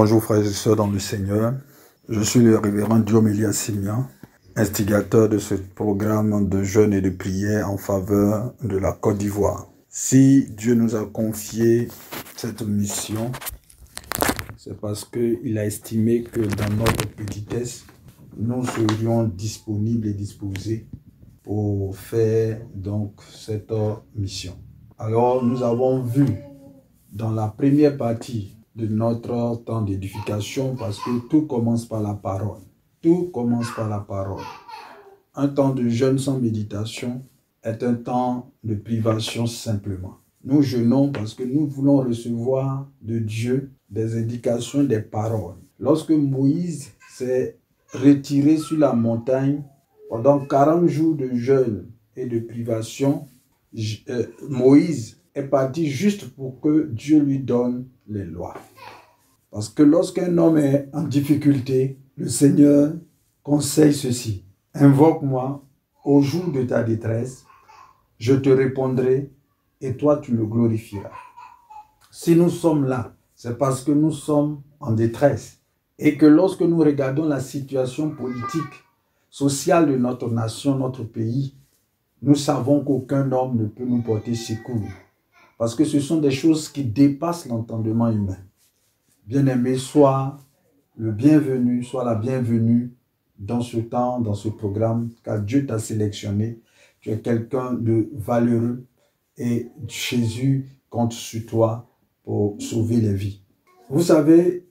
Bonjour frères et sœurs dans le Seigneur. Je suis le révérend Diomélia Simian, instigateur de ce programme de jeûne et de prière en faveur de la Côte d'Ivoire. Si Dieu nous a confié cette mission, c'est parce qu'il a estimé que dans notre petitesse, nous serions disponibles et disposés pour faire donc cette mission. Alors nous avons vu dans la première partie de notre temps d'édification, parce que tout commence par la parole. Tout commence par la parole. Un temps de jeûne sans méditation est un temps de privation simplement. Nous jeûnons parce que nous voulons recevoir de Dieu des indications, des paroles. Lorsque Moïse s'est retiré sur la montagne pendant 40 jours de jeûne et de privation, Moïse est parti juste pour que Dieu lui donne les lois. Parce que lorsqu'un homme est en difficulté, le Seigneur conseille ceci: invoque-moi au jour de ta détresse, je te répondrai et toi tu me glorifieras. Si nous sommes là, c'est parce que nous sommes en détresse et que lorsque nous regardons la situation politique, sociale de notre nation, notre pays, nous savons qu'aucun homme ne peut nous porter secours. Parce que ce sont des choses qui dépassent l'entendement humain. Bien-aimé, sois le bienvenu, sois la bienvenue dans ce temps, dans ce programme, car Dieu t'a sélectionné. Tu es quelqu'un de valeureux et Jésus compte sur toi pour sauver les vies. Vous savez,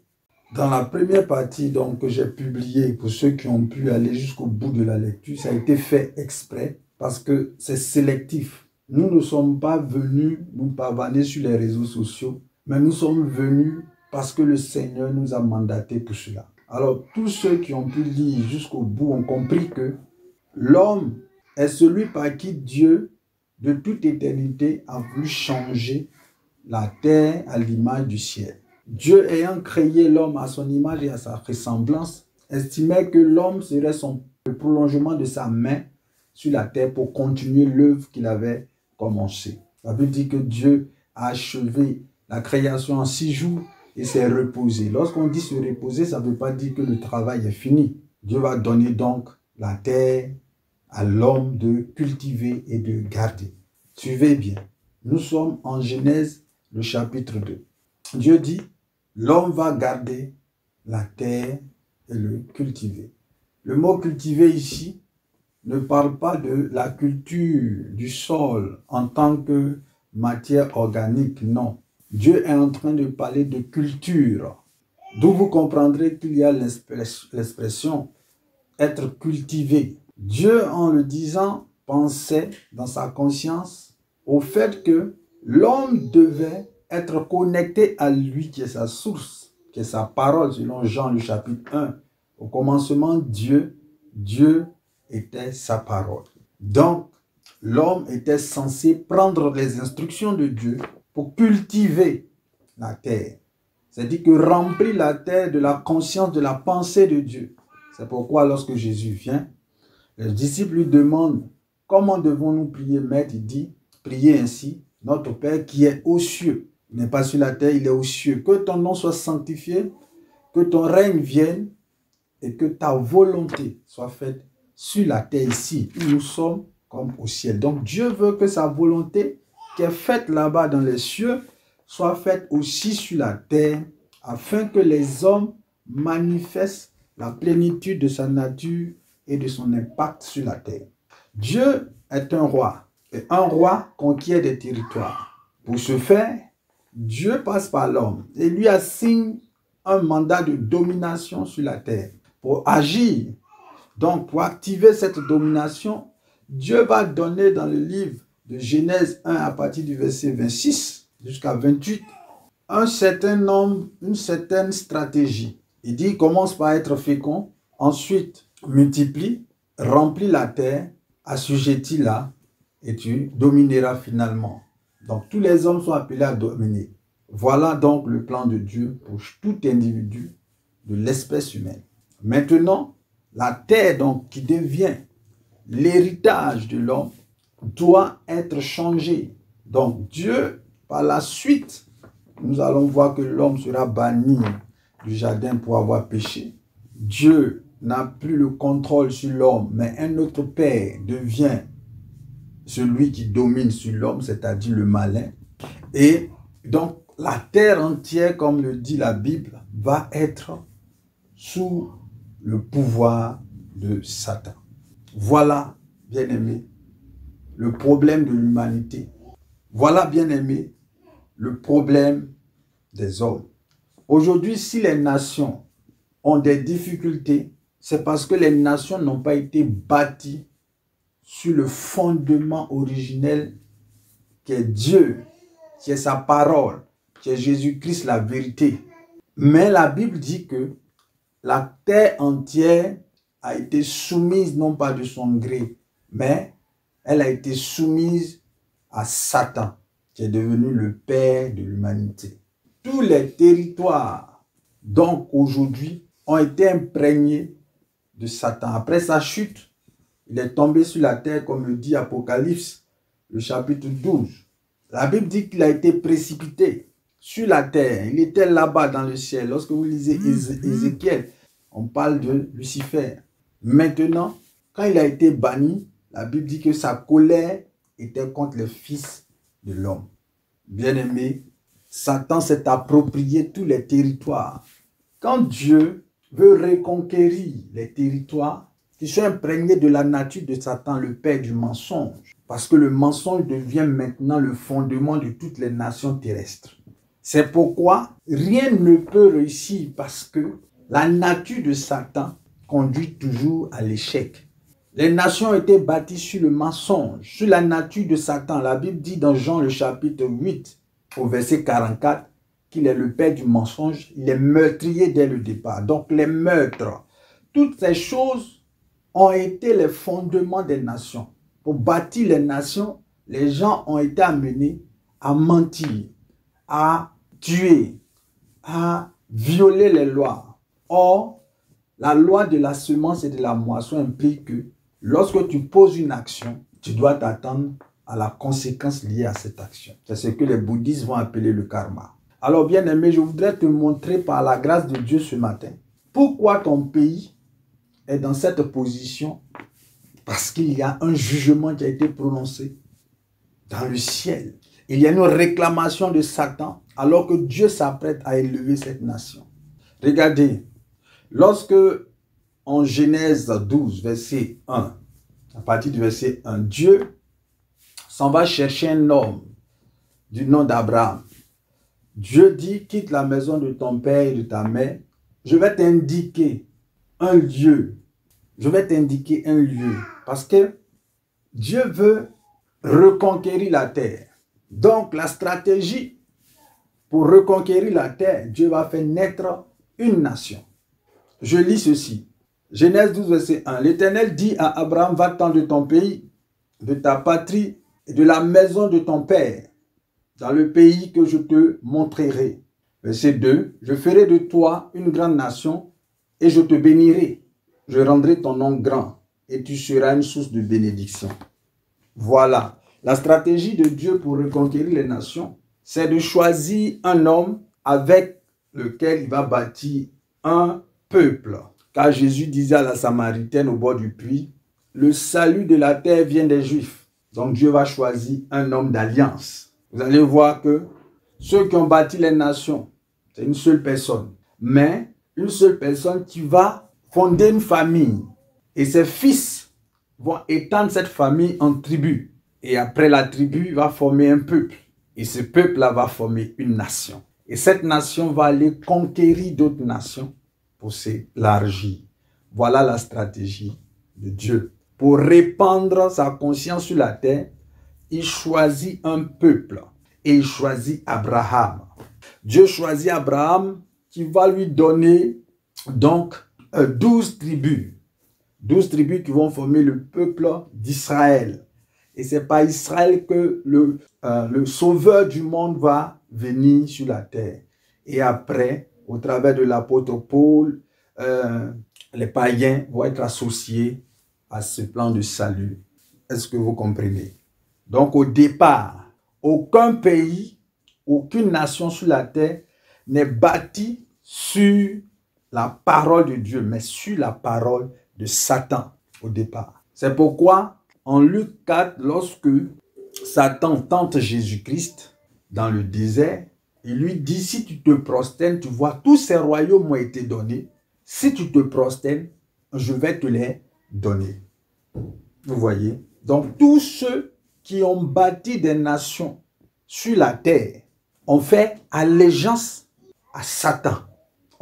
dans la première partie donc, que j'ai publiée, pour ceux qui ont pu aller jusqu'au bout de la lecture, ça a été fait exprès parce que c'est sélectif. Nous ne sommes pas venus nous pavaner sur les réseaux sociaux, mais nous sommes venus parce que le Seigneur nous a mandatés pour cela. Alors, tous ceux qui ont pu lire jusqu'au bout ont compris que l'homme est celui par qui Dieu, de toute éternité, a voulu changer la terre à l'image du ciel. Dieu ayant créé l'homme à son image et à sa ressemblance, estimait que l'homme serait le prolongement de sa main sur la terre pour continuer l'œuvre qu'il avait commencée. Ça veut dire que Dieu a achevé la création en 6 jours et s'est reposé. Lorsqu'on dit se reposer, ça ne veut pas dire que le travail est fini. Dieu va donner donc la terre à l'homme de cultiver et de garder. Suivez bien. Nous sommes en Genèse, le chapitre 2. Dieu dit, l'homme va garder la terre et le cultiver. Le mot cultiver ici ne parle pas de la culture du sol en tant que matière organique, non. Dieu est en train de parler de culture, d'où vous comprendrez qu'il y a l'expression être cultivé. Dieu, en le disant, pensait dans sa conscience au fait que l'homme devait être connecté à lui, qui est sa source, qui est sa parole, selon Jean le chapitre 1. Au commencement, Dieu était sa parole. Donc, l'homme était censé prendre les instructions de Dieu pour cultiver la terre. C'est-à-dire que remplir la terre de la conscience, de la pensée de Dieu. C'est pourquoi lorsque Jésus vient, les disciples lui demandent comment devons-nous prier, Maître? Il dit, priez ainsi, notre Père qui est aux cieux. Il n'est pas sur la terre, il est aux cieux. Que ton nom soit sanctifié, que ton règne vienne et que ta volonté soit faite sur la terre ici, où nous sommes comme au ciel. Donc Dieu veut que sa volonté qui est faite là-bas dans les cieux soit faite aussi sur la terre, afin que les hommes manifestent la plénitude de sa nature et de son impact sur la terre. Dieu est un roi, et un roi conquiert des territoires. Pour ce faire, Dieu passe par l'homme et lui assigne un mandat de domination sur la terre. Pour agir, donc pour activer cette domination, Dieu va donner dans le livre de Genèse 1 à partir du verset 26 jusqu'à 28 un certain nombre, une certaine stratégie. Il dit, commence par être fécond, ensuite multiplie, remplis la terre, assujettis-la et tu domineras finalement. Donc tous les hommes sont appelés à dominer. Voilà donc le plan de Dieu pour tout individu de l'espèce humaine. Maintenant, la terre donc qui devient l'héritage de l'homme doit être changée. Donc Dieu, par la suite, nous allons voir que l'homme sera banni du jardin pour avoir péché. Dieu n'a plus le contrôle sur l'homme, mais un autre père devient celui qui domine sur l'homme, c'est-à-dire le malin. Et donc, la terre entière, comme le dit la Bible, va être sous le pouvoir de Satan. Voilà, bien-aimé, le problème de l'humanité. Voilà, bien-aimé, le problème des hommes. Aujourd'hui, si les nations ont des difficultés, c'est parce que les nations n'ont pas été bâties sur le fondement originel qui est Dieu, qui est sa parole, qui est Jésus-Christ, la vérité. Mais la Bible dit que la terre entière a été soumise non pas de son gré, mais elle a été soumise à Satan, qui est devenu le père de l'humanité. Tous les territoires, donc aujourd'hui, ont été imprégnés de Satan. Après sa chute, il est tombé sur la terre, comme le dit Apocalypse, le chapitre 12. La Bible dit qu'il a été précipité sur la terre. Il était là-bas dans le ciel. Lorsque vous lisez Ézéchiel, on parle de Lucifer. Maintenant, quand il a été banni, la Bible dit que sa colère était contre les fils de l'homme. Bien-aimé, Satan s'est approprié tous les territoires. Quand Dieu veut reconquérir les territoires qui sont imprégnés de la nature de Satan, le père du mensonge, parce que le mensonge devient maintenant le fondement de toutes les nations terrestres. C'est pourquoi rien ne peut réussir, parce que la nature de Satan conduit toujours à l'échec. Les nations ont été bâties sur le mensonge, sur la nature de Satan. La Bible dit dans Jean le chapitre 8, au verset 44, qu'il est le père du mensonge, il est meurtrier dès le départ. Donc les meurtres, toutes ces choses ont été les fondements des nations. Pour bâtir les nations, les gens ont été amenés à mentir, à tuer, à violer les lois. Or, la loi de la semence et de la moisson implique que lorsque tu poses une action, tu dois t'attendre à la conséquence liée à cette action. C'est ce que les bouddhistes vont appeler le karma. Alors bien aimé, je voudrais te montrer par la grâce de Dieu ce matin pourquoi ton pays est dans cette position. Parce qu'il y a un jugement qui a été prononcé dans le ciel. Il y a une réclamation de Satan alors que Dieu s'apprête à élever cette nation. Regardez, lorsque en Genèse 12, verset 1, à partir du verset 1, Dieu s'en va chercher un homme du nom d'Abraham. Dieu dit, quitte la maison de ton père et de ta mère, je vais t'indiquer un lieu. Je vais t'indiquer un lieu. Parce que Dieu veut reconquérir la terre. Donc la stratégie pour reconquérir la terre, Dieu va faire naître une nation. Je lis ceci. Genèse 12, verset 1. L'Éternel dit à Abraham, va-t'en de ton pays, de ta patrie et de la maison de ton père, dans le pays que je te montrerai. Verset 2. Je ferai de toi une grande nation et je te bénirai. Je rendrai ton nom grand et tu seras une source de bénédiction. Voilà. La stratégie de Dieu pour reconquérir les nations, c'est de choisir un homme avec lequel il va bâtir un peuple. Car Jésus disait à la Samaritaine au bord du puits, le salut de la terre vient des Juifs. Donc Dieu va choisir un homme d'alliance. Vous allez voir que ceux qui ont bâti les nations, c'est une seule personne. Mais une seule personne qui va fonder une famille. Et ses fils vont étendre cette famille en tribus. Et après la tribu va former un peuple. Et ce peuple-là va former une nation. Et cette nation va aller conquérir d'autres nations pour s'élargir. Voilà la stratégie de Dieu. Pour répandre sa conscience sur la terre, il choisit un peuple et il choisit Abraham. Dieu choisit Abraham qui va lui donner donc 12 tribus. 12 tribus qui vont former le peuple d'Israël. Et c'est par Israël que le sauveur du monde va venir sur la terre. Et après, au travers de l'apôtre Paul, les païens vont être associés à ce plan de salut. Est-ce que vous comprenez? Donc au départ, aucun pays, aucune nation sur la terre n'est bâtie sur la parole de Dieu, mais sur la parole de Satan au départ. C'est pourquoi, en Luc 4, lorsque Satan tente Jésus-Christ dans le désert, il lui dit, si tu te prosternes, tu vois, tous ces royaumes m'ont été donnés. Si tu te prosternes, je vais te les donner. Vous voyez? Donc, tous ceux qui ont bâti des nations sur la terre ont fait allégeance à Satan.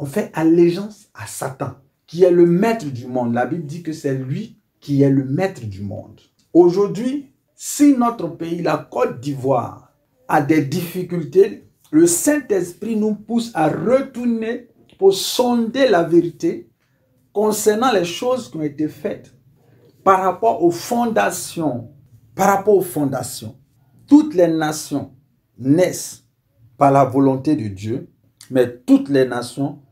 On fait allégeance à Satan, qui est le maître du monde. La Bible dit que c'est lui qui est le maître du monde. Aujourd'hui, si notre pays, la Côte d'Ivoire, a des difficultés, le Saint-Esprit nous pousse à retourner pour sonder la vérité concernant les choses qui ont été faites par rapport aux fondations. Par rapport aux fondations. Toutes les nations naissent par la volonté de Dieu, mais toutes les nations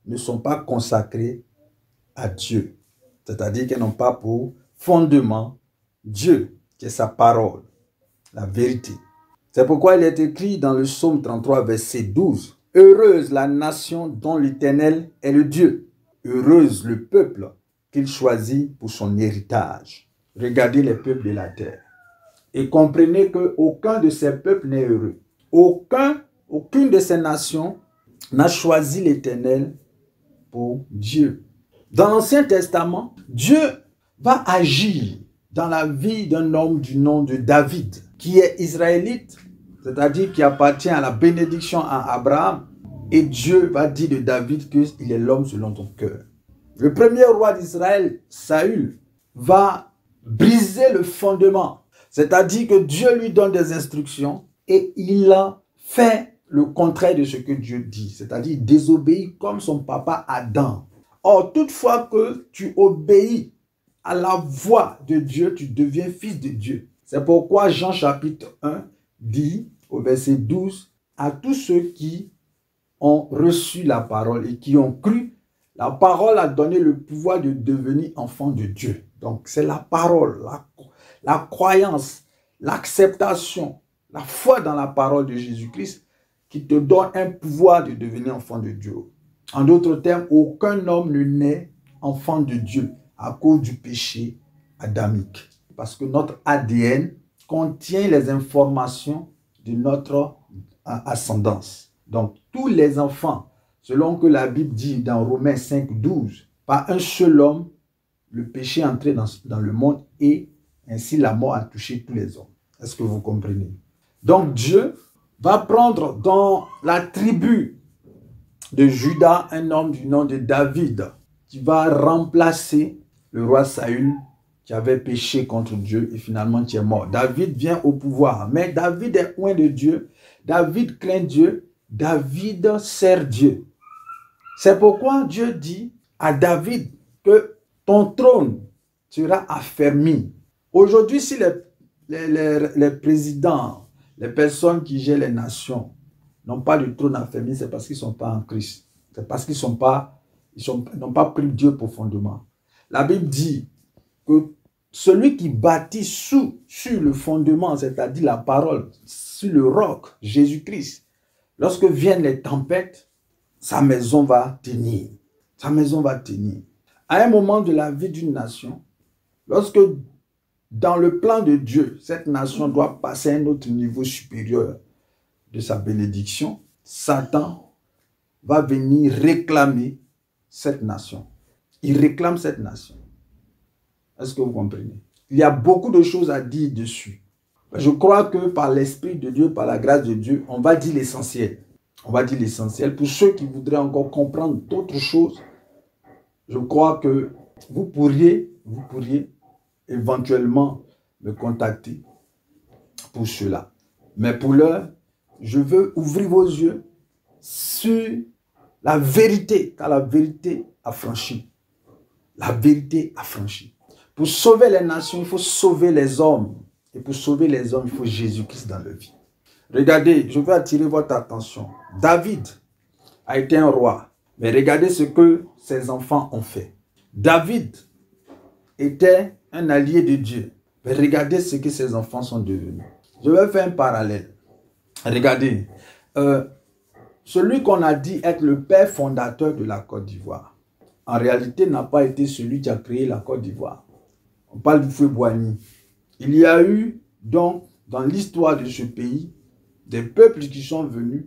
ne sont pas consacrées à Dieu. C'est-à-dire qu'elles n'ont pas pour fondement Dieu, qui est sa parole, la vérité. C'est pourquoi il est écrit dans le psaume 33, verset 12. « Heureuse la nation dont l'Éternel est le Dieu. Heureuse le peuple qu'il choisit pour son héritage. » Regardez les peuples de la terre. Et comprenez qu'aucun de ces peuples n'est heureux. Aucune de ces nations n'a choisi l'Éternel pour Dieu. Dans l'Ancien Testament, Dieu va agir dans la vie d'un homme du nom de David, qui est israélite, c'est-à-dire qui appartient à la bénédiction à Abraham. Et Dieu va dire de David qu'il est l'homme selon ton cœur. Le premier roi d'Israël, Saül, va briser le fondement. C'est-à-dire que Dieu lui donne des instructions et il fait le contraire de ce que Dieu dit. C'est-à-dire il désobéit comme son papa Adam. Or, toutefois que tu obéis à la voix de Dieu, tu deviens fils de Dieu. C'est pourquoi Jean chapitre 1 dit au verset 12, à tous ceux qui ont reçu la parole et qui ont cru, la parole a donné le pouvoir de devenir enfant de Dieu. Donc c'est la parole, la croyance, l'acceptation, la foi dans la parole de Jésus-Christ qui te donne un pouvoir de devenir enfant de Dieu. En d'autres termes, aucun homme ne naît enfant de Dieu à cause du péché adamique. Parce que notre ADN contient les informations de notre ascendance. Donc, tous les enfants, selon que la Bible dit dans Romains 5, 12, par un seul homme, le péché est entré dans le monde et ainsi la mort a touché tous les hommes. Est-ce que vous comprenez? Donc, Dieu va prendre dans la tribu de Juda un homme du nom de David qui va remplacer le roi Saül qui avait péché contre Dieu et finalement qui est mort. David vient au pouvoir, mais David est loin de Dieu. David craint Dieu. David sert Dieu. C'est pourquoi Dieu dit à David que ton trône sera affermi. Aujourd'hui, si les présidents, les personnes qui gèrent les nations n'ont pas de trône affermi, c'est parce qu'ils ne sont pas en Christ. C'est parce qu'ils n'ont pas pris Dieu profondément. La Bible dit que celui qui bâtit sur le fondement, c'est-à-dire la parole, sur le roc, Jésus-Christ, lorsque viennent les tempêtes, sa maison va tenir. Sa maison va tenir. À un moment de la vie d'une nation, lorsque dans le plan de Dieu, cette nation doit passer à un autre niveau supérieur de sa bénédiction, Satan va venir réclamer cette nation. Il réclame cette nation. Est-ce que vous comprenez? Il y a beaucoup de choses à dire dessus. Je crois que par l'Esprit de Dieu, par la grâce de Dieu, on va dire l'essentiel. On va dire l'essentiel. Pour ceux qui voudraient encore comprendre d'autres choses, je crois que vous pourriez éventuellement me contacter pour cela. Mais pour l'heure, je veux ouvrir vos yeux sur la vérité, car la vérité a franchi. La vérité a franchi. Pour sauver les nations, il faut sauver les hommes. Et pour sauver les hommes, il faut Jésus-Christ dans leur vie. Regardez, je veux attirer votre attention. David a été un roi. Mais regardez ce que ses enfants ont fait. David était un allié de Dieu. Mais regardez ce que ses enfants sont devenus. Je vais faire un parallèle. Regardez. celui qu'on a dit être le père fondateur de la Côte d'Ivoire, en réalité n'a pas été celui qui a créé la Côte d'Ivoire. On parle du Houphouët-Boigny. Il y a eu donc dans l'histoire de ce pays des peuples qui sont venus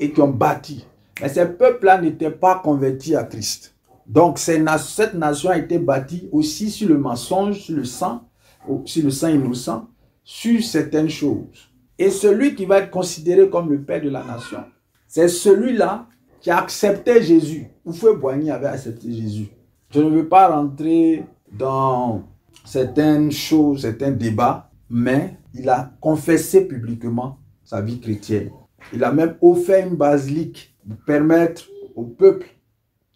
et qui ont bâti. Mais ces peuples-là n'étaient pas convertis à Christ. Donc cette nation a été bâtie aussi sur le mensonge, sur le sang innocent, sur certaines choses. Et celui qui va être considéré comme le père de la nation, c'est celui-là qui a accepté Jésus. Houphouët-Boigny avait accepté Jésus. Je ne veux pas rentrer dans certaines choses, certains débats, mais il a confessé publiquement sa vie chrétienne. Il a même offert une basilique pour permettre au peuple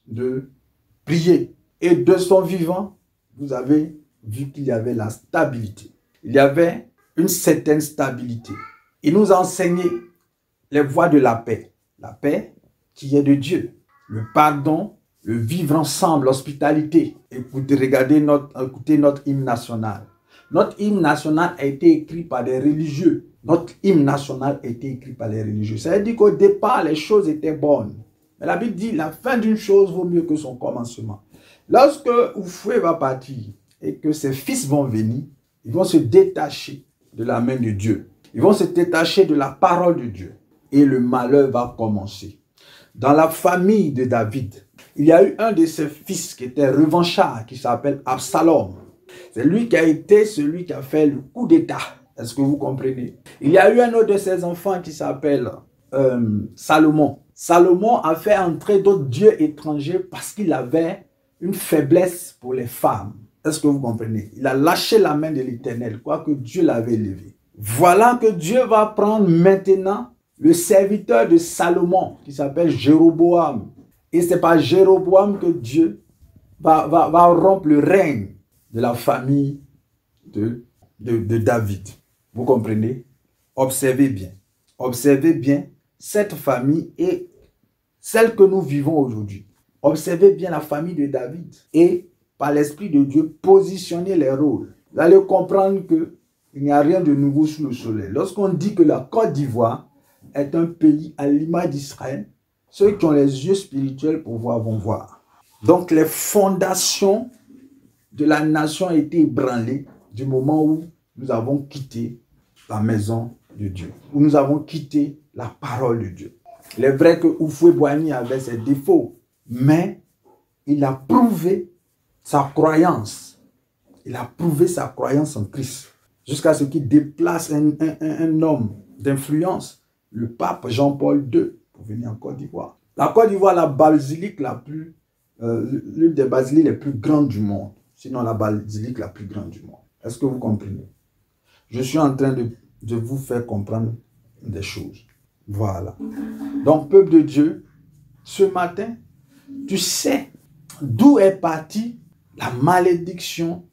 de prier. Et de son vivant, vous avez vu qu'il y avait la stabilité. Il y avait une certaine stabilité. Il nous a enseigné les voies de la paix. La paix qui est de Dieu. Le pardon, le vivre ensemble, l'hospitalité. Écoutez, écoutez notre hymne national. Notre hymne national a été écrit par des religieux. Notre hymne national a été écrit par les religieux. Ça veut dire qu'au départ, les choses étaient bonnes. Mais la Bible dit, la fin d'une chose vaut mieux que son commencement. Lorsque Houphouët va partir et que ses fils vont venir, ils vont se détacher de la main de Dieu. Ils vont se détacher de la parole de Dieu. Et le malheur va commencer. Dans la famille de David, il y a eu un de ses fils qui était revanchard, qui s'appelle Absalom. C'est lui qui a été celui qui a fait le coup d'État. Est-ce que vous comprenez? Il y a eu un autre de ses enfants qui s'appelle Salomon. Salomon a fait entrer d'autres dieux étrangers parce qu'il avait une faiblesse pour les femmes. Est-ce que vous comprenez? Il a lâché la main de l'Éternel, quoique Dieu l'avait élevé. Voilà que Dieu va prendre maintenant le serviteur de Salomon, qui s'appelle Jéroboam. Et c'est par Jéroboam que Dieu va rompre le règne de la famille de David. Vous comprenez? Observez bien cette famille et celle que nous vivons aujourd'hui. Observez bien la famille de David et par l'Esprit de Dieu, positionnez les rôles. Vous allez comprendre qu'il n'y a rien de nouveau sous le soleil. Lorsqu'on dit que la Côte d'Ivoire est un pays à l'image d'Israël, ceux qui ont les yeux spirituels pour voir vont voir. Donc les fondations de la nation ont été ébranlées du moment où nous avons quitté la maison de Dieu, où nous avons quitté la parole de Dieu. Il est vrai que Houphouët-Boigny avait ses défauts, mais il a prouvé sa croyance. Il a prouvé sa croyance en Christ. Jusqu'à ce qu'il déplace un homme d'influence, le pape Jean-Paul II, pour venir en Côte d'Ivoire. La Côte d'Ivoire, la basilique l'une des basiliques les plus grandes du monde. Sinon la basilique la plus grande du monde. Est-ce que vous comprenez? Je suis en train de vous faire comprendre des choses. Voilà. Donc, peuple de Dieu, ce matin, tu sais d'où est partie la malédiction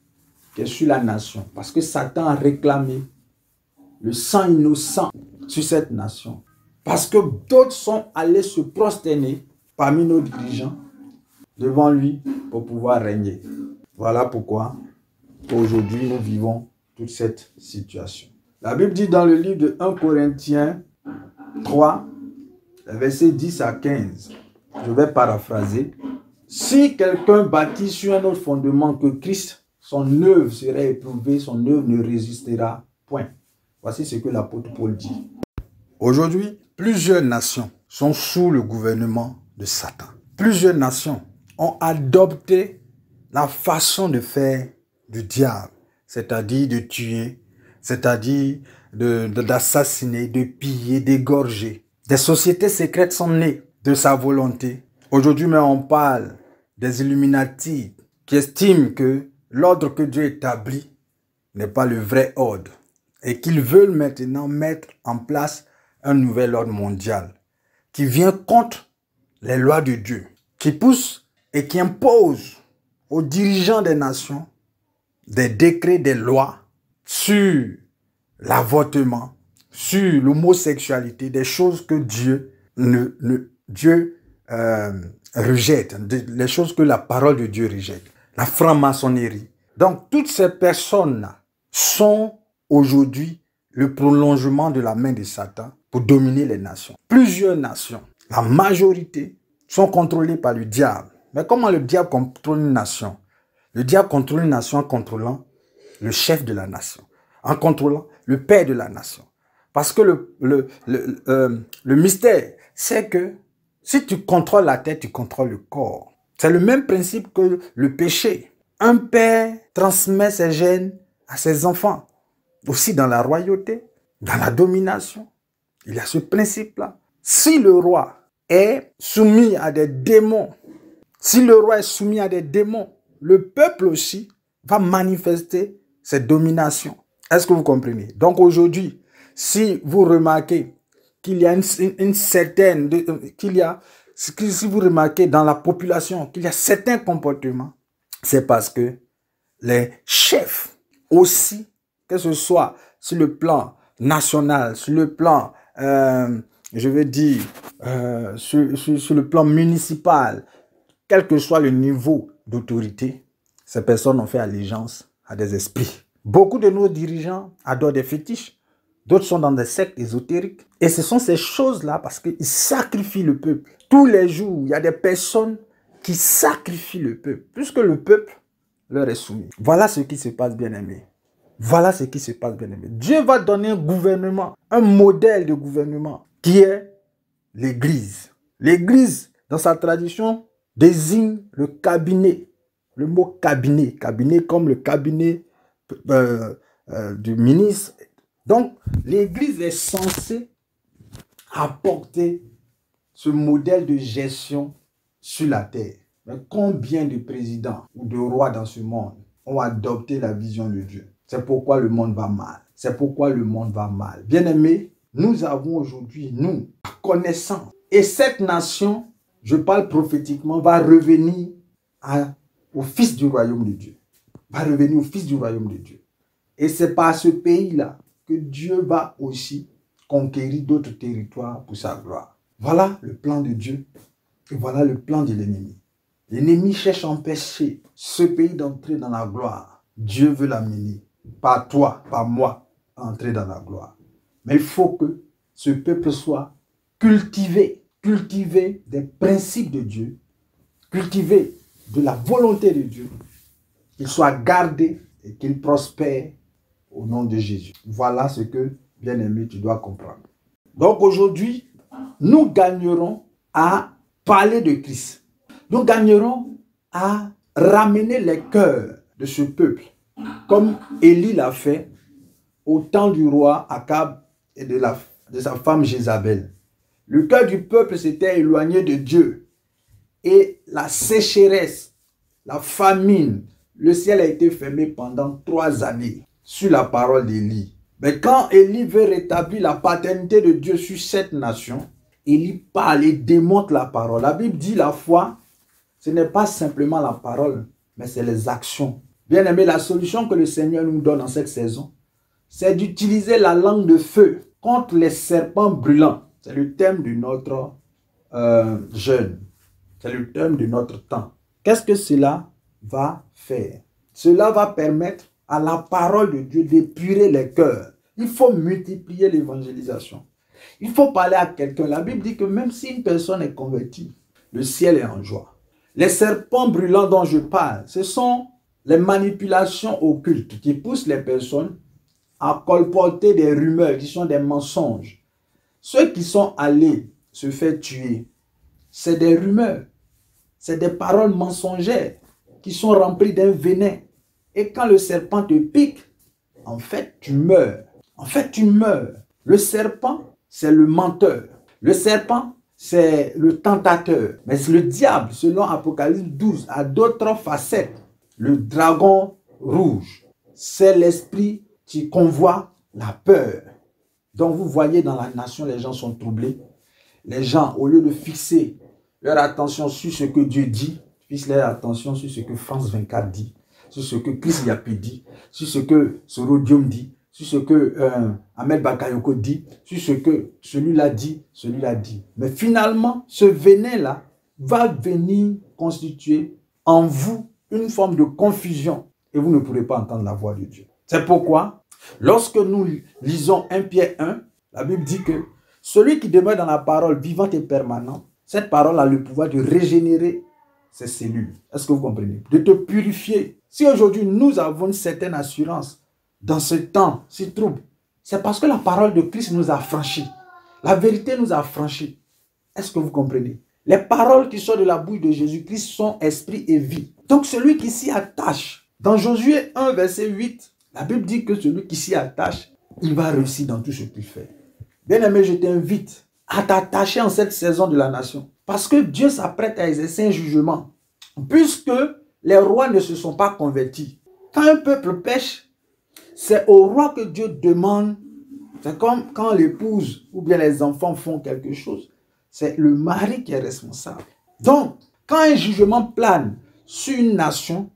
qui est sur la nation. Parce que Satan a réclamé le sang innocent sur cette nation. Parce que d'autres sont allés se prosterner parmi nos dirigeants devant lui pour pouvoir régner. Voilà pourquoi aujourd'hui nous vivons toute cette situation. La Bible dit dans le livre de 1 Corinthiens 3, versets 10 à 15, je vais paraphraser. Si quelqu'un bâtit sur un autre fondement que Christ, son œuvre sera éprouvée, son œuvre ne résistera point. Voici ce que l'apôtre Paul dit. Aujourd'hui, plusieurs nations sont sous le gouvernement de Satan. Plusieurs nations ont adopté la façon de faire du diable, c'est-à-dire de tuer, c'est-à-dire d'assassiner, de piller, d'égorger. Des sociétés secrètes sont nées de sa volonté. Aujourd'hui, mais on parle des Illuminati qui estiment que l'ordre que Dieu établit n'est pas le vrai ordre et qu'ils veulent maintenant mettre en place un nouvel ordre mondial qui vient contre les lois de Dieu, qui pousse et qui impose aux dirigeants des nations des décrets, des lois sur l'avortement, sur l'homosexualité, des choses que Dieu rejette, les choses que la parole de Dieu rejette, la franc-maçonnerie. Donc, toutes ces personnes-là sont aujourd'hui le prolongement de la main de Satan pour dominer les nations. Plusieurs nations la majorité, sont contrôlés par le diable. Mais comment le diable contrôle une nation? Le diable contrôle une nation en contrôlant le chef de la nation, en contrôlant le père de la nation. Parce que le mystère, c'est que si tu contrôles la tête, tu contrôles le corps. C'est le même principe que le péché. Un père transmet ses gènes à ses enfants. Aussi dans la royauté, dans la domination. Il y a ce principe-là. Si le roi est soumis à des démons, si le roi est soumis à des démons, le peuple aussi va manifester cette domination. Est-ce que vous comprenez? Donc aujourd'hui, si vous remarquez qu'il y a une certaine, si vous remarquez dans la population qu'il y a certains comportements, c'est parce que les chefs aussi, que ce soit sur le plan national, sur le plan, je veux dire, sur le plan municipal, quel que soit le niveau d'autorité, ces personnes ont fait allégeance à des esprits. Beaucoup de nos dirigeants adorent des fétiches. D'autres sont dans des sectes ésotériques. Et ce sont ces choses-là parce qu'ils sacrifient le peuple. Tous les jours, il y a des personnes qui sacrifient le peuple, puisque le peuple leur est soumis. Voilà ce qui se passe, bien-aimés. Voilà ce qui se passe, bien-aimés. Dieu va donner un gouvernement, un modèle de gouvernement qui est l'Église. L'Église, dans sa tradition, désigne le cabinet. Le mot cabinet, cabinet comme le cabinet du ministre. Donc, l'Église est censée apporter ce modèle de gestion sur la terre. Mais combien de présidents ou de rois dans ce monde ont adopté la vision de Dieu? C'est pourquoi le monde va mal. C'est pourquoi le monde va mal. Bien-aimés, nous avons aujourd'hui, nous, la connaissance. Et cette nation, je parle prophétiquement, va revenir au fils du royaume de Dieu. Va revenir au fils du royaume de Dieu. Et c'est par ce pays-là que Dieu va aussi conquérir d'autres territoires pour sa gloire. Voilà le plan de Dieu et voilà le plan de l'ennemi. L'ennemi cherche à empêcher ce pays d'entrer dans la gloire. Dieu veut l'amener, par toi, par moi, à entrer dans la gloire. Mais il faut que ce peuple soit cultivé des principes de Dieu, cultivé de la volonté de Dieu, qu'il soit gardé et qu'il prospère au nom de Jésus. Voilà ce que, bien-aimé, tu dois comprendre. Donc aujourd'hui, nous gagnerons à parler de Christ. Nous gagnerons à ramener les cœurs de ce peuple, comme Élie l'a fait au temps du roi Akab et de sa femme Jézabel. Le cœur du peuple s'était éloigné de Dieu. Et la sécheresse, la famine, le ciel a été fermé pendant 3 années sur la parole d'Élie. Mais quand Élie veut rétablir la paternité de Dieu sur cette nation, Élie parle et démontre la parole. La Bible dit la foi, ce n'est pas simplement la parole, mais c'est les actions. Bien aimé, la solution que le Seigneur nous donne en cette saison, c'est d'utiliser la langue de feu contre les serpents brûlants. C'est le thème de notre jeûne. C'est le thème de notre temps. Qu'est-ce que cela va faire? Cela va permettre à la parole de Dieu d'épurer les cœurs. Il faut multiplier l'évangélisation. Il faut parler à quelqu'un. La Bible dit que même si une personne est convertie, le ciel est en joie. Les serpents brûlants dont je parle, ce sont les manipulations occultes qui poussent les personnes à colporter des rumeurs qui sont des mensonges. Ceux qui sont allés se faire tuer, c'est des rumeurs, c'est des paroles mensongères qui sont remplies d'un venin. Et quand le serpent te pique, en fait, tu meurs. En fait, tu meurs. Le serpent, c'est le menteur. Le serpent, c'est le tentateur. Mais le diable, selon Apocalypse 12, a d'autres facettes. Le dragon rouge, c'est l'esprit qui convoit la peur. Donc vous voyez dans la nation, les gens sont troublés. Les gens, au lieu de fixer leur attention sur ce que Dieu dit, fixent leur attention sur ce que France 24 dit, sur ce que Chris Yapi dit, sur ce que Sorodium dit, sur ce que Ahmed Bakayoko dit, sur ce que celui-là dit, celui-là dit. Mais finalement, ce venin-là va venir constituer en vous une forme de confusion et vous ne pourrez pas entendre la voix de Dieu. C'est pourquoi, lorsque nous lisons 1 Pierre 1, la Bible dit que Celui qui demeure dans la parole vivante et permanente, cette parole a le pouvoir de régénérer ses cellules. Est-ce que vous comprenez? De te purifier. Si aujourd'hui nous avons une certaine assurance dans ce temps si trouble, c'est parce que la parole de Christ nous a franchis. La vérité nous a franchis. Est-ce que vous comprenez? Les paroles qui sortent de la bouche de Jésus-Christ sont esprit et vie. Donc celui qui s'y attache, dans Josué 1, verset 8, la Bible dit que celui qui s'y attache, il va réussir dans tout ce qu'il fait. Bien-aimé, je t'invite à t'attacher en cette saison de la nation. Parce que Dieu s'apprête à exercer un jugement. Puisque les rois ne se sont pas convertis. Quand un peuple pêche, c'est au roi que Dieu demande. C'est comme quand l'épouse ou bien les enfants font quelque chose. C'est le mari qui est responsable. Donc, quand un jugement plane sur une nation,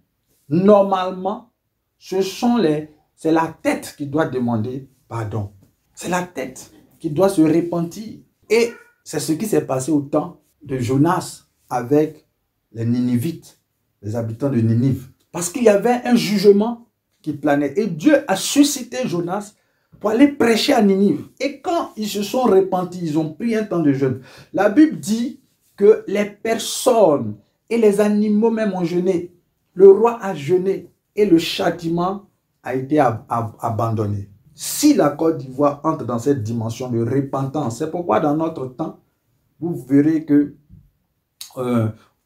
normalement, c'est la tête qui doit demander pardon. C'est la tête qui doit se repentir. Et c'est ce qui s'est passé au temps de Jonas avec les Ninivites, les habitants de Ninive. Parce qu'il y avait un jugement qui planait. Et Dieu a suscité Jonas pour aller prêcher à Ninive. Et quand ils se sont repentis, ils ont pris un temps de jeûne. La Bible dit que les personnes et les animaux même ont jeûné. Le roi a jeûné et le châtiment a été abandonné. Si la Côte d'Ivoire entre dans cette dimension de repentance, c'est pourquoi dans notre temps, vous verrez que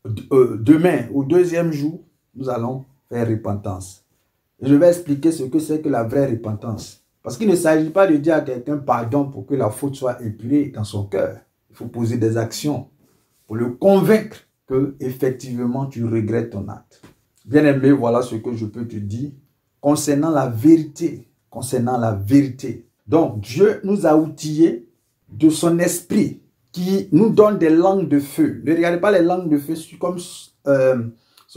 demain, au deuxième jour, nous allons faire repentance. Je vais expliquer ce que c'est que la vraie repentance. Parce qu'il ne s'agit pas de dire à quelqu'un pardon pour que la faute soit épurée dans son cœur. Il faut poser des actions pour le convaincre que effectivement tu regrettes ton acte. Bien aimé, voilà ce que je peux te dire concernant la vérité. Concernant la vérité. Donc Dieu nous a outillés de son esprit qui nous donne des langues de feu. Ne regardez pas les langues de feu comme ce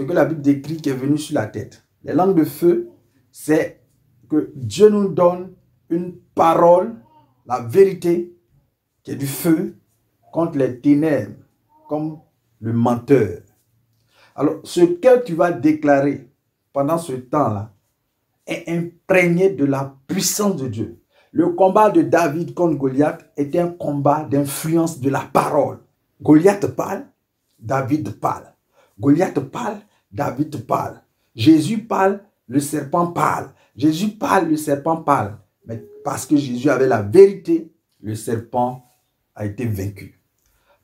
que la Bible décrit qui est venu sur la tête. Les langues de feu, c'est que Dieu nous donne une parole, la vérité, qui est du feu, contre les ténèbres, comme le menteur. Alors, ce que tu vas déclarer pendant ce temps-là est imprégné de la puissance de Dieu. Le combat de David contre Goliath était un combat d'influence de la parole. Goliath parle, David parle. Goliath parle, David parle. Jésus parle, le serpent parle. Jésus parle, le serpent parle. Mais parce que Jésus avait la vérité, le serpent a été vaincu.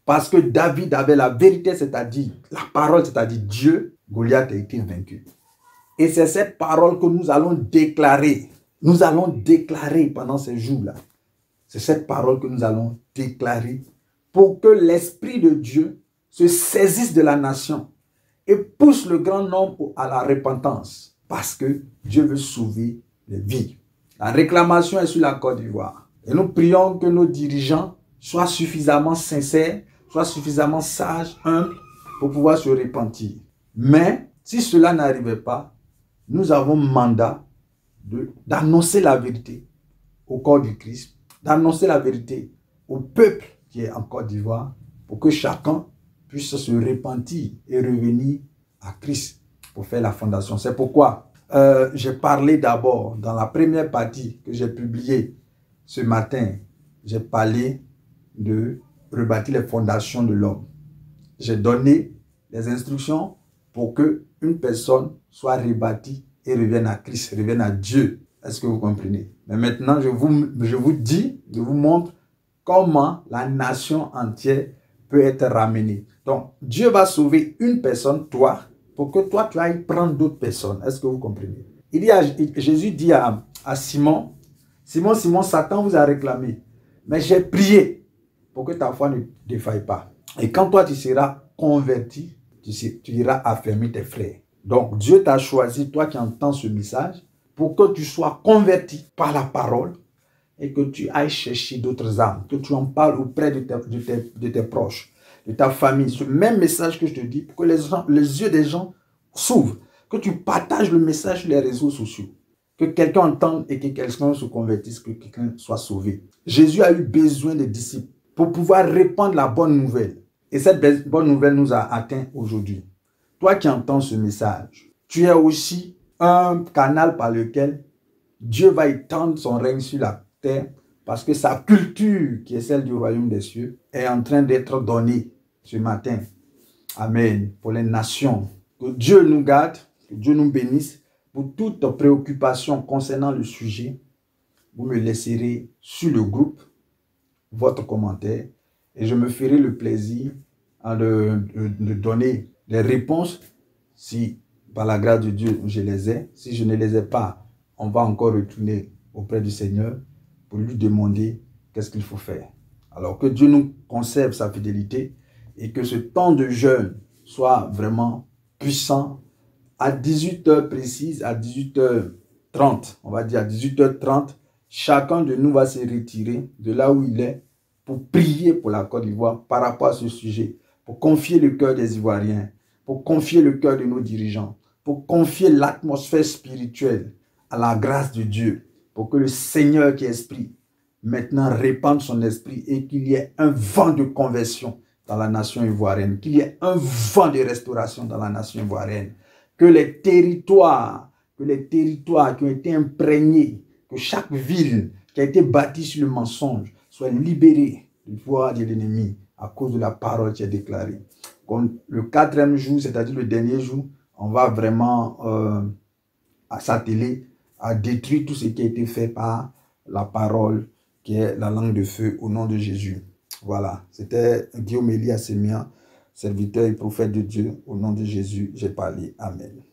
Parce que David avait la vérité, c'est-à-dire la parole, c'est-à-dire Dieu, Goliath a été vaincu. Et c'est cette parole que nous allons déclarer. Nous allons déclarer pendant ces jours-là. C'est cette parole que nous allons déclarer pour que l'Esprit de Dieu se saisisse de la nation et pousse le grand nombre à la repentance. Parce que Dieu veut sauver les vies. La réclamation est sur la Côte d'Ivoire. Et nous prions que nos dirigeants soient suffisamment sincères, soient suffisamment sages, humbles, pour pouvoir se repentir. Mais si cela n'arrivait pas, nous avons mandat d'annoncer la vérité au corps du Christ, d'annoncer la vérité au peuple qui est en Côte d'Ivoire, pour que chacun puisse se repentir et revenir à Christ pour faire la fondation. C'est pourquoi j'ai parlé d'abord, dans la première partie que j'ai publiée ce matin, j'ai parlé de rebâtir les fondations de l'homme. J'ai donné les instructions pour qu'une personne soit rebâtie et revienne à Christ, revienne à Dieu. Est-ce que vous comprenez? Mais maintenant, je vous montre comment la nation entière peut être ramenée. Donc, Dieu va sauver une personne, toi, pour que toi, tu ailles prendre d'autres personnes. Est-ce que vous comprenez? Jésus dit à Simon, Simon, Simon, Satan vous a réclamé. Mais j'ai prié pour que ta foi ne défaille pas. Et quand toi, tu seras converti, tu iras affermir tes frères. Donc, Dieu t'a choisi, toi qui entends ce message, pour que tu sois converti par la parole et que tu ailles chercher d'autres âmes, que tu en parles auprès de tes proches, de ta famille. Ce même message que je te dis, pour que les yeux des gens s'ouvrent, que tu partages le message sur les réseaux sociaux, que quelqu'un entende et que quelqu'un se convertisse, que quelqu'un soit sauvé. Jésus a eu besoin des disciples pour pouvoir répandre la bonne nouvelle. Et cette bonne nouvelle nous a atteints aujourd'hui. Toi qui entends ce message, tu es aussi un canal par lequel Dieu va étendre son règne sur la terre parce que sa culture, qui est celle du royaume des cieux, est en train d'être donnée ce matin. Amen. Pour les nations. Que Dieu nous garde, que Dieu nous bénisse. Pour toute préoccupation concernant le sujet, vous me laisserez sur le groupe votre commentaire et je me ferai le plaisir de donner les réponses si, par la grâce de Dieu, je les ai. Si je ne les ai pas, on va encore retourner auprès du Seigneur pour lui demander qu'est-ce qu'il faut faire. Alors que Dieu nous conserve sa fidélité et que ce temps de jeûne soit vraiment puissant. À 18h précise, à 18h30, on va dire à 18h30, chacun de nous va se retirer de là où il est pour prier pour la Côte d'Ivoire par rapport à ce sujet, pour confier le cœur des Ivoiriens, pour confier le cœur de nos dirigeants, pour confier l'atmosphère spirituelle à la grâce de Dieu, pour que le Seigneur qui est esprit maintenant répande son esprit et qu'il y ait un vent de conversion dans la nation ivoirienne, qu'il y ait un vent de restauration dans la nation ivoirienne, que les territoires qui ont été imprégnés, que chaque ville qui a été bâtie sur le mensonge soit libérée du pouvoir de l'ennemi à cause de la parole qui est déclarée. Comme le 4e jour, c'est-à-dire le dernier jour, on va vraiment s'atteler à détruire tout ce qui a été fait par la parole qui est la langue de feu au nom de Jésus. Voilà, c'était Guillaume Elie Assemia, serviteur et prophète de Dieu. Au nom de Jésus, j'ai parlé. Amen.